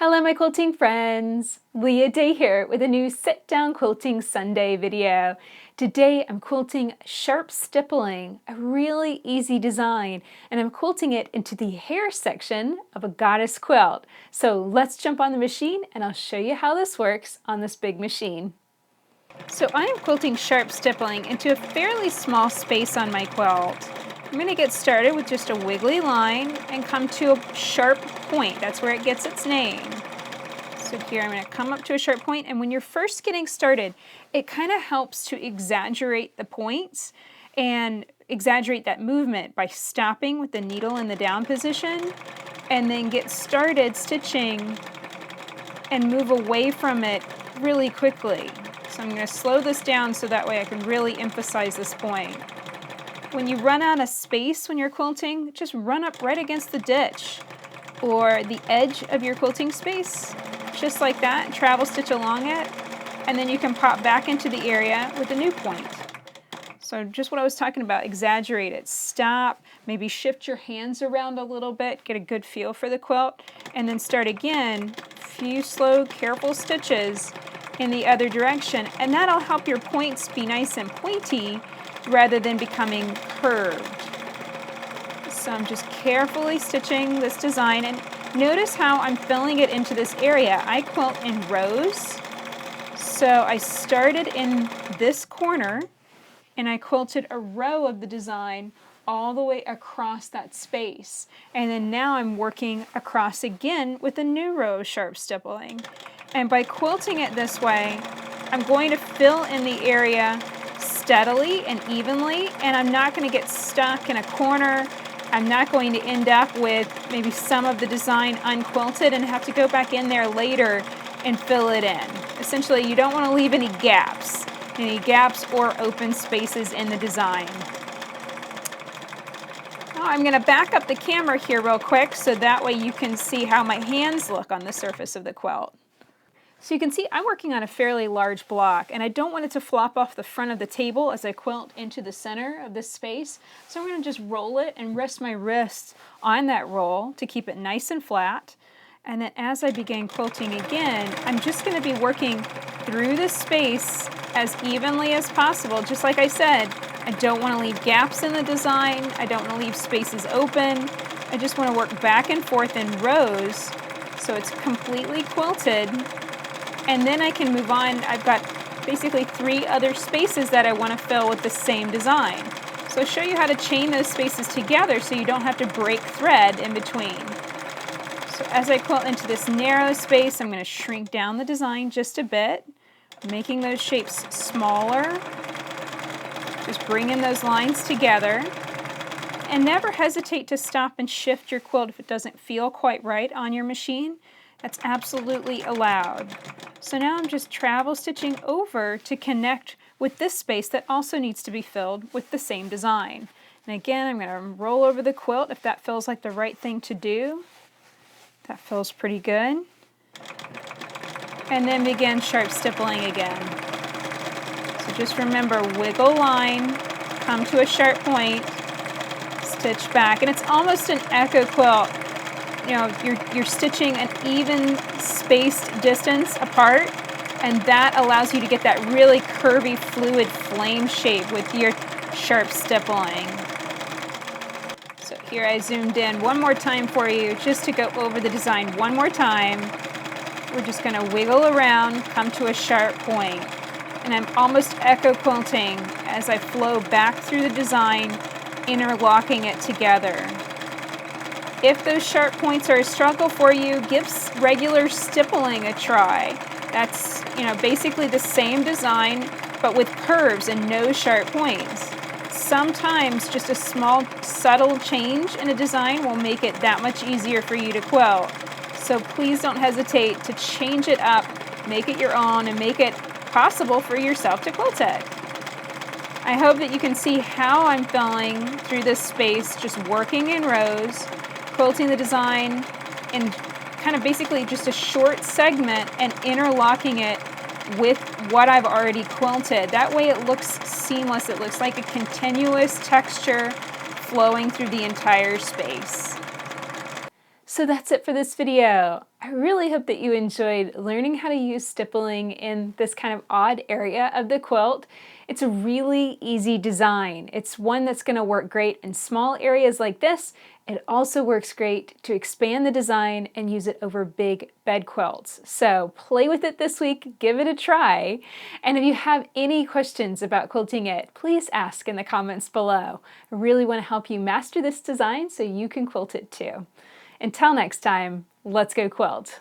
Hello my quilting friends! Leah Day here with a new Sit Down Quilting Sunday video. Today I'm quilting sharp stippling, a really easy design, and I'm quilting it into the hair section of a goddess quilt. So let's jump on the machine and I'll show you how this works on this big machine. So I am quilting sharp stippling into a fairly small space on my quilt. I'm going to get started with just a wiggly line and come to a sharp point. That's where it gets its name. So here I'm going to come up to a sharp point, and when you're first getting started, it kind of helps to exaggerate the points and exaggerate that movement by stopping with the needle in the down position and then get started stitching and move away from it really quickly. So I'm going to slow this down so that way I can really emphasize this point. When you run out of space when you're quilting, just run up right against the ditch or the edge of your quilting space, just like that, and travel stitch along it, and then you can pop back into the area with a new point. So just what I was talking about, exaggerate it, stop, maybe shift your hands around a little bit, get a good feel for the quilt, and then start again, a few slow, careful stitches in the other direction, and that'll help your points be nice and pointy rather than becoming curved. So I'm just carefully stitching this design, and notice how I'm filling it into this area. I quilt in rows, so I started in this corner and I quilted a row of the design all the way across that space, and then now I'm working across again with a new row of sharp stippling. And by quilting it this way, I'm going to fill in the area steadily and evenly, and I'm not going to get stuck in a corner. I'm not going to end up with maybe some of the design unquilted and have to go back in there later and fill it in. Essentially, you don't want to leave any gaps or open spaces in the design. Now I'm going to back up the camera here real quick so that way you can see how my hands look on the surface of the quilt. So you can see I'm working on a fairly large block, and I don't want it to flop off the front of the table as I quilt into the center of this space. So I'm going to just roll it and rest my wrists on that roll to keep it nice and flat. And then as I begin quilting again, I'm just going to be working through this space as evenly as possible. Just like I said, I don't want to leave gaps in the design. I don't want to leave spaces open. I just want to work back and forth in rows so it's completely quilted. And then I can move on. I've got basically 3 other spaces that I want to fill with the same design. So I'll show you how to chain those spaces together so you don't have to break thread in between. So as I quilt into this narrow space, I'm going to shrink down the design just a bit, making those shapes smaller. Just bring in those lines together. And never hesitate to stop and shift your quilt if it doesn't feel quite right on your machine. That's absolutely allowed. So now I'm just travel stitching over to connect with this space that also needs to be filled with the same design. And again, I'm going to roll over the quilt if that feels like the right thing to do. That feels pretty good. And then begin sharp stippling again. So just remember, wiggle line, come to a sharp point, stitch back, and it's almost an echo quilt. You know, you're stitching an even spaced distance apart, and that allows you to get that really curvy, fluid flame shape with your sharp stippling. So here I zoomed in one more time for you just to go over the design one more time. We're just going to wiggle around, come to a sharp point, and I'm almost echo quilting as I flow back through the design, interlocking it together. If those sharp points are a struggle for you, give regular stippling a try. That's, basically the same design, but with curves and no sharp points. Sometimes just a small, subtle change in a design will make it that much easier for you to quilt. So please don't hesitate to change it up, make it your own, and make it possible for yourself to quilt it. I hope that you can see how I'm filling through this space, just working in rows, quilting the design in kind of basically just a short segment and interlocking it with what I've already quilted. That way it looks seamless. It looks like a continuous texture flowing through the entire space. So that's it for this video. I really hope that you enjoyed learning how to use stippling in this kind of odd area of the quilt. It's a really easy design. It's one that's going to work great in small areas like this. It also works great to expand the design and use it over big bed quilts. So play with it this week, give it a try. And if you have any questions about quilting it, please ask in the comments below. I really want to help you master this design so you can quilt it too. Until next time, let's go quilt.